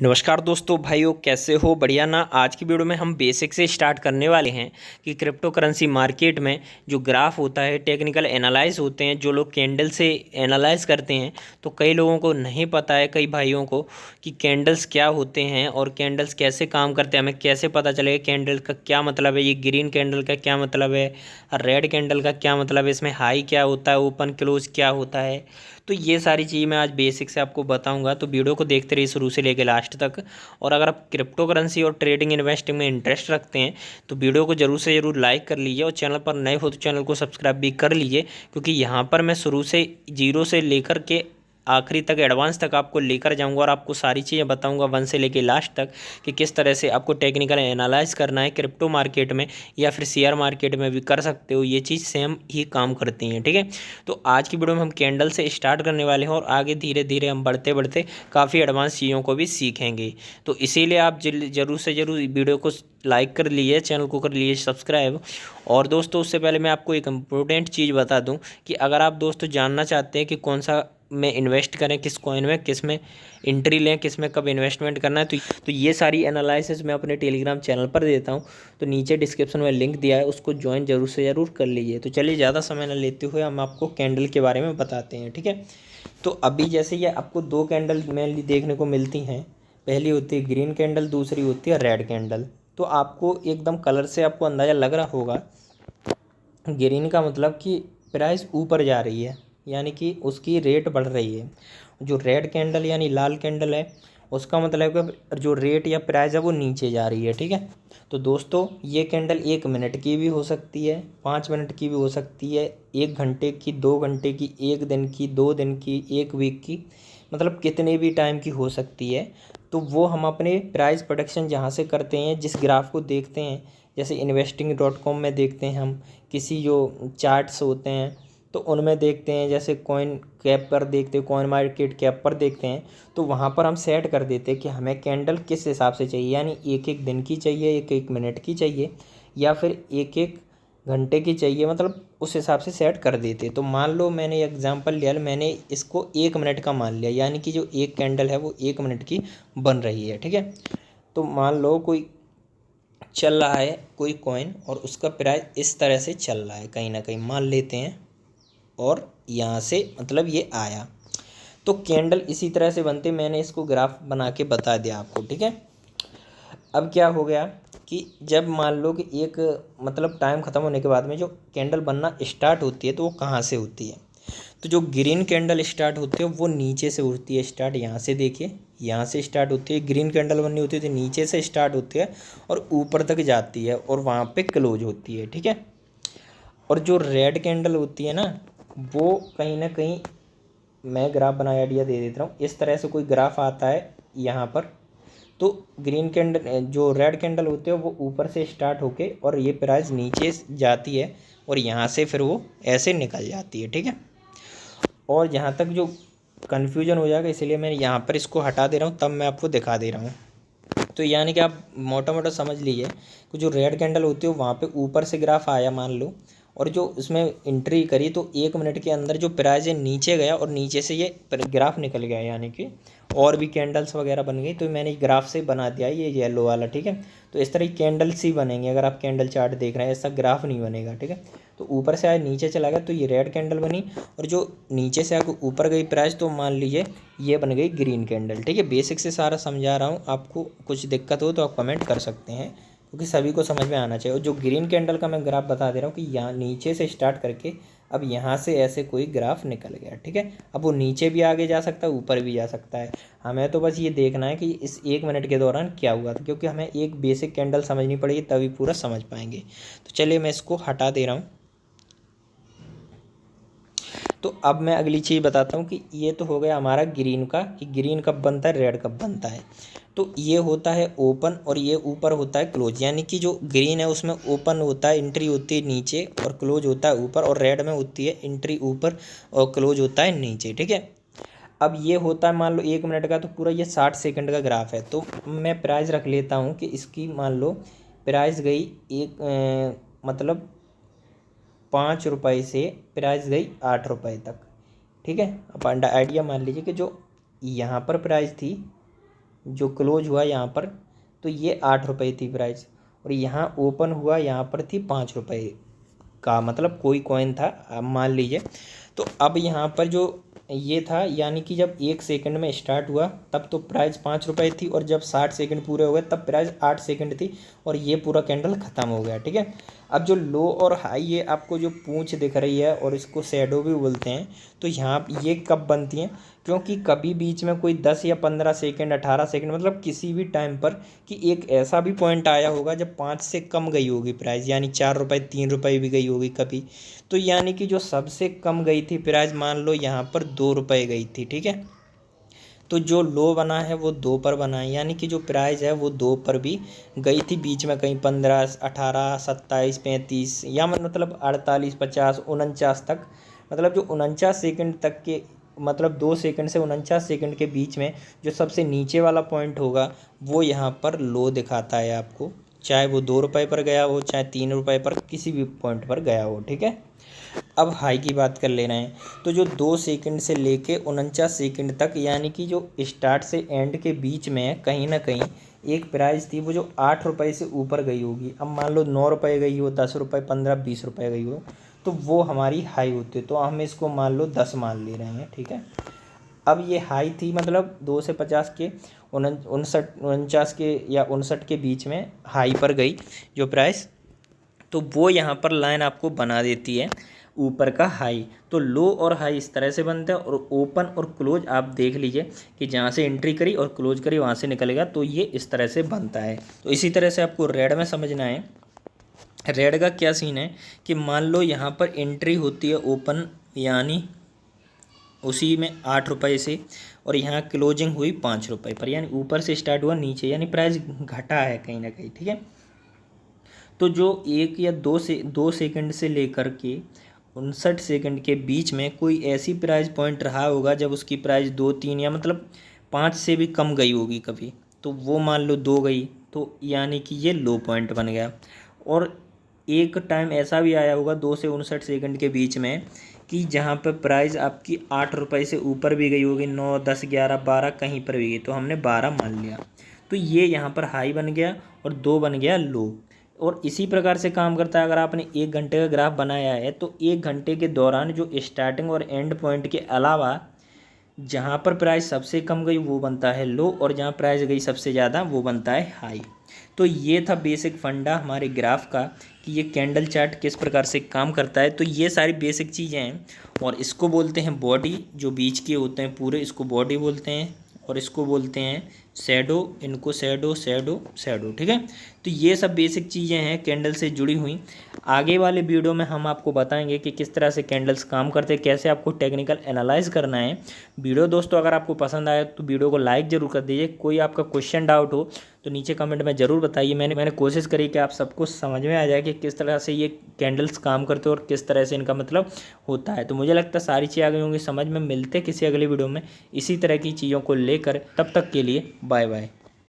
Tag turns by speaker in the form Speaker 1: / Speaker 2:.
Speaker 1: नमस्कार दोस्तों, भाइयों कैसे हो? बढ़िया ना। आज की वीडियो में हम बेसिक से स्टार्ट करने वाले हैं कि क्रिप्टो करेंसी मार्केट में जो ग्राफ होता है, टेक्निकल एनालाइज होते हैं, जो लोग कैंडल से एनालाइज करते हैं। तो कई लोगों को नहीं पता है, कई भाइयों को, कि कैंडल्स क्या होते हैं और कैंडल्स कैसे काम करते हैं। हमें कैसे पता चलेगा कैंडल का क्या मतलब है, ये ग्रीन कैंडल का क्या मतलब है, रेड कैंडल का क्या मतलब है, इसमें हाई क्या होता है, ओपन क्लोज क्या होता है। तो ये सारी चीज़ मैं आज बेसिक से आपको बताऊंगा, तो वीडियो को देखते रहिए शुरू से लेकर लास्ट तक। और अगर आप क्रिप्टो करेंसी और ट्रेडिंग इन्वेस्टिंग में इंटरेस्ट रखते हैं तो वीडियो को जरूर से जरूर लाइक कर लीजिए, और चैनल पर नए हो तो चैनल को सब्सक्राइब भी कर लीजिए, क्योंकि यहाँ पर मैं शुरू से जीरो से लेकर के आखिरी तक, एडवांस तक आपको लेकर जाऊंगा और आपको सारी चीज़ें बताऊंगा वन से लेके लास्ट तक, कि किस तरह से आपको टेक्निकल एनालाइज करना है क्रिप्टो मार्केट में या फिर शेयर मार्केट में भी कर सकते हो। ये चीज़ सेम ही काम करती हैं, ठीक है। तो आज की वीडियो में हम कैंडल से स्टार्ट करने वाले हैं और आगे धीरे धीरे हम बढ़ते बढ़ते काफ़ी एडवांस चीज़ों को भी सीखेंगे। तो इसीलिए आप जरूर से जरूर वीडियो को लाइक कर लिए, चैनल को कर लिए सब्सक्राइब। और दोस्तों, उससे पहले मैं आपको एक इम्पोर्टेंट चीज़ बता दूं कि अगर आप दोस्तों जानना चाहते हैं कि कौन सा में इन्वेस्ट करें, किस कॉइन में, किस में एंट्री लें, किस में कब इन्वेस्टमेंट करना है, तो ये सारी एनालिसिस मैं अपने टेलीग्राम चैनल पर देता हूँ। तो नीचे डिस्क्रिप्शन में लिंक दिया है, उसको ज्वाइन जरूर से ज़रूर कर लीजिए। तो चलिए ज़्यादा समय न लेते हुए हम आपको कैंडल के बारे में बताते हैं, ठीक है। तो अभी जैसे ये आपको दो कैंडल मेनली देखने को मिलती हैं। पहली होती है ग्रीन कैंडल, दूसरी होती है रेड कैंडल। तो आपको एकदम कलर से आपको अंदाज़ा लग रहा होगा, ग्रीन का मतलब कि प्राइस ऊपर जा रही है, यानी कि उसकी रेट बढ़ रही है। जो रेड कैंडल यानी लाल कैंडल है, उसका मतलब कि जो रेट या प्राइस है वो नीचे जा रही है, ठीक है। तो दोस्तों, ये कैंडल 1 मिनट की भी हो सकती है, 5 मिनट की भी हो सकती है, 1 घंटे की, 2 घंटे की, 1 दिन की, 2 दिन की, 1 वीक की, मतलब कितने भी टाइम की हो सकती है। तो वो हम अपने प्राइस प्रोडक्शन जहाँ से करते हैं, जिस ग्राफ को देखते हैं, जैसे investing.com में देखते हैं हम, किसी जो चार्ट्स होते हैं तो उनमें देखते हैं, जैसे कॉइन कैप पर देखते हैं, कॉइन मार्केट कैप पर देखते हैं। तो वहाँ पर हम सेट कर देते हैं कि हमें कैंडल किस हिसाब से चाहिए, यानी 1 1 दिन की चाहिए, 1 1 मिनट की चाहिए, या फिर 1 1 घंटे की चाहिए, मतलब उस हिसाब से सेट कर देते। तो मान लो मैंने एग्जांपल लिया, मैंने इसको 1 मिनट का मान लिया, यानी कि जो एक कैंडल है वो 1 मिनट की बन रही है, ठीक है। तो मान लो कोई चल रहा है कोई कॉइन और उसका प्राइस इस तरह से चल रहा है, कहीं ना कहीं मान लेते हैं, और यहाँ से मतलब ये आया। तो कैंडल इसी तरह से बनते, मैंने इसको ग्राफ बना के बता दिया आपको, ठीक है। अब क्या हो गया कि जब मान लो कि एक मतलब टाइम ख़त्म होने के बाद में जो कैंडल बनना स्टार्ट होती है, तो वो कहाँ से होती है? तो जो ग्रीन कैंडल स्टार्ट होती है वो नीचे से उठती है स्टार्ट, यहाँ से देखिए, यहाँ से स्टार्ट होती है। ग्रीन कैंडल बननी होती है तो नीचे से स्टार्ट होती है और ऊपर तक जाती है और वहाँ पे क्लोज होती है, ठीक है। और जो रेड कैंडल होती है ना, वो कहीं ना कहीं, मैं ग्राफ बना आइडिया दे देता हूँ, इस तरह से कोई ग्राफ आता है यहाँ पर। तो ग्रीन कैंडल, जो रेड कैंडल होते हैं वो ऊपर से स्टार्ट होके और ये प्राइस नीचे जाती है और यहाँ से फिर वो ऐसे निकल जाती है, ठीक है। और यहाँ तक जो कन्फ्यूजन हो जाएगा, इसलिए मैं यहाँ पर इसको हटा दे रहा हूँ, तब मैं आपको दिखा दे रहा हूँ। तो यानी कि आप मोटा मोटा समझ लीजिए कि जो रेड कैंडल होती है वहाँ पे ऊपर से ग्राफ आया मान लो, और जो इसमें एंट्री करी तो 1 मिनट के अंदर जो प्राइस है नीचे गया और नीचे से ये ग्राफ निकल गया, यानी कि और भी कैंडल्स वगैरह बन गई। तो मैंने ग्राफ से बना दिया ये येलो वाला, ठीक है। तो इस तरह की कैंडल्स ही बनेंगे, अगर आप कैंडल चार्ट देख रहे हैं, ऐसा ग्राफ नहीं बनेगा, ठीक है। तो ऊपर से आए नीचे चला गया तो ये रेड कैंडल बनी, और जो नीचे से आके ऊपर गई प्राइस तो मान लीजिए ये बन गई ग्रीन कैंडल, ठीक है। बेसिक से सारा समझा रहा हूँ, आपको कुछ दिक्कत हो तो आप कमेंट कर सकते हैं, क्योंकि सभी को समझ में आना चाहिए। और जो ग्रीन कैंडल का मैं ग्राफ बता दे रहा हूँ कि यहाँ नीचे से स्टार्ट करके अब यहाँ से ऐसे कोई ग्राफ निकल गया, ठीक है। अब वो नीचे भी आगे जा सकता है, ऊपर भी जा सकता है। हमें तो बस ये देखना है कि इस 1 मिनट के दौरान क्या हुआ था, क्योंकि हमें एक बेसिक कैंडल समझनी पड़ेगी तभी पूरा समझ पाएंगे। तो चलिए मैं इसको हटा दे रहा हूँ। तो अब मैं अगली चीज़ बताता हूँ कि ये तो हो गया हमारा ग्रीन का, कि ग्रीन कब बनता है, रेड कब बनता है। तो ये होता है ओपन और ये ऊपर होता है क्लोज, यानी कि जो ग्रीन है उसमें ओपन होता है, एंट्री होती है नीचे और क्लोज होता है ऊपर, और रेड में होती है एंट्री ऊपर और क्लोज होता है नीचे, ठीक है। अब ये होता है मान लो 1 मिनट का, तो पूरा ये 60 सेकंड का ग्राफ है। तो मैं प्राइस रख लेता हूँ कि इसकी मान लो प्राइस गई मतलब 5 रुपये से प्राइस गई 8 रुपये तक, ठीक है। अब आइडिया मान लीजिए कि जो यहाँ पर प्राइस थी जो क्लोज हुआ यहाँ पर, तो ये 8 रुपये थी प्राइस, और यहाँ ओपन हुआ यहाँ पर थी 5 रुपये का, मतलब कोई कॉइन था, अब मान लीजिए। तो अब यहाँ पर जो ये था, यानी कि जब 1 सेकंड में स्टार्ट हुआ तब तो प्राइस 5 रुपये थी, और जब 60 सेकंड पूरे हो गए तब प्राइस 8 सेकंड थी, और ये पूरा कैंडल ख़त्म हो गया। ठीक है, अब जो लो और हाई, ये आपको जो पूंछ दिख रही है और इसको शैडो भी बोलते हैं, तो यहाँ ये कब बनती हैं, क्योंकि कभी बीच में कोई 10 या 15 सेकंड, 18 सेकंड, मतलब किसी भी टाइम पर कि एक ऐसा भी पॉइंट आया होगा जब 5 से कम गई होगी प्राइस, यानी 4 रुपये, 3 रुपये भी गई होगी कभी। तो यानी कि जो सबसे कम गई थी प्राइस, मान लो यहाँ पर 2 रुपये गई थी। ठीक है, तो जो लो बना है वो 2 पर बना है, यानी कि जो प्राइस है वो 2 पर भी गई थी, बीच में कहीं 15, 18, 27, 35, या मतलब 48, 50, 49 तक, मतलब जो 49 सेकंड तक के, मतलब 2 सेकंड से 49 सेकंड के बीच में जो सबसे नीचे वाला पॉइंट होगा वो यहाँ पर लो दिखाता है आपको, चाहे वो 2 रुपये पर गया हो, चाहे 3 रुपये पर, किसी भी पॉइंट पर गया हो। ठीक है, अब हाई की बात कर ले रहे हैं, तो जो 2 सेकंड से लेके 49 सेकंड तक, यानी कि जो स्टार्ट से एंड के बीच में कहीं ना कहीं एक प्राइस थी, वो जो 8 रुपये से ऊपर गई होगी। अब मान लो 9 रुपये गई हो, 10 रुपये, 15, 20 रुपये गई हो, तो वो हमारी हाई होती है, तो हम इसको मान लो 10 मान ले रहे हैं। ठीक है, अब ये हाई थी, मतलब 2 से 50 के 49 के या 59 के बीच में हाई पर गई जो प्राइस, तो वो यहाँ पर लाइन आपको बना देती है ऊपर का हाई। तो लो और हाई इस तरह से बनते हैं, और ओपन और क्लोज आप देख लीजिए कि जहाँ से एंट्री करी और क्लोज करी वहाँ से निकलेगा, तो ये इस तरह से बनता है। तो इसी तरह से आपको रेड में समझना है। रेड का क्या सीन है कि मान लो यहाँ पर एंट्री होती है ओपन, यानी उसी में 8 रुपये से, और यहाँ क्लोजिंग हुई 5 रुपये पर, यानी ऊपर से स्टार्ट हुआ नीचे, यानी प्राइस घटा है कहीं ना कहीं। ठीक है, तो जो 1 या 2 सेकंड से लेकर के 59 सेकंड के बीच में कोई ऐसी प्राइस पॉइंट रहा होगा जब उसकी प्राइस 2, 3 या मतलब 5 से भी कम गई होगी कभी, तो वो मान लो 2 गई, तो यानी कि ये लो पॉइंट बन गया। और एक टाइम ऐसा भी आया होगा 2 से 59 सेकंड के बीच में कि जहाँ पर प्राइस आपकी 8 रुपये से ऊपर भी गई होगी, 9, 10, 11, 12 कहीं पर भी गई, तो हमने 12 मान लिया, तो ये यहाँ पर हाई बन गया और 2 बन गया लो। और इसी प्रकार से काम करता है। अगर आपने 1 घंटे का ग्राफ बनाया है तो 1 घंटे के दौरान जो स्टार्टिंग और एंड पॉइंट के अलावा जहाँ पर प्राइस सबसे कम गई वो बनता है लो, और जहाँ प्राइस गई सबसे ज़्यादा वो बनता है हाई। तो ये था बेसिक फंडा हमारे ग्राफ का कि ये कैंडल चार्ट किस प्रकार से काम करता है। तो ये सारी बेसिक चीज़ें हैं, और इसको बोलते हैं बॉडी, जो बीच के होते हैं पूरे इसको बॉडी बोलते हैं, और इसको बोलते हैं शैडो, इनको शैडो शैडो शैडो। ठीक है, तो ये सब बेसिक चीज़ें हैं कैंडल से जुड़ी हुई। आगे वाले वीडियो में हम आपको बताएंगे कि किस तरह से कैंडल्स काम करते हैं, कैसे आपको टेक्निकल एनालाइज करना है। वीडियो दोस्तों अगर आपको पसंद आए तो वीडियो को लाइक ज़रूर कर दीजिए। कोई आपका क्वेश्चन डाउट हो तो नीचे कमेंट में ज़रूर बताइए। मैंने कोशिश करी कि आप सबको समझ में आ जाए कि किस तरह से ये कैंडल्स काम करते हैं और किस तरह से इनका मतलब होता है। तो मुझे लगता है सारी चीज़ें आ गई होंगी समझ में। मिलते किसी अगली वीडियो में इसी तरह की चीज़ों को लेकर, तब तक के लिए बाय बाय।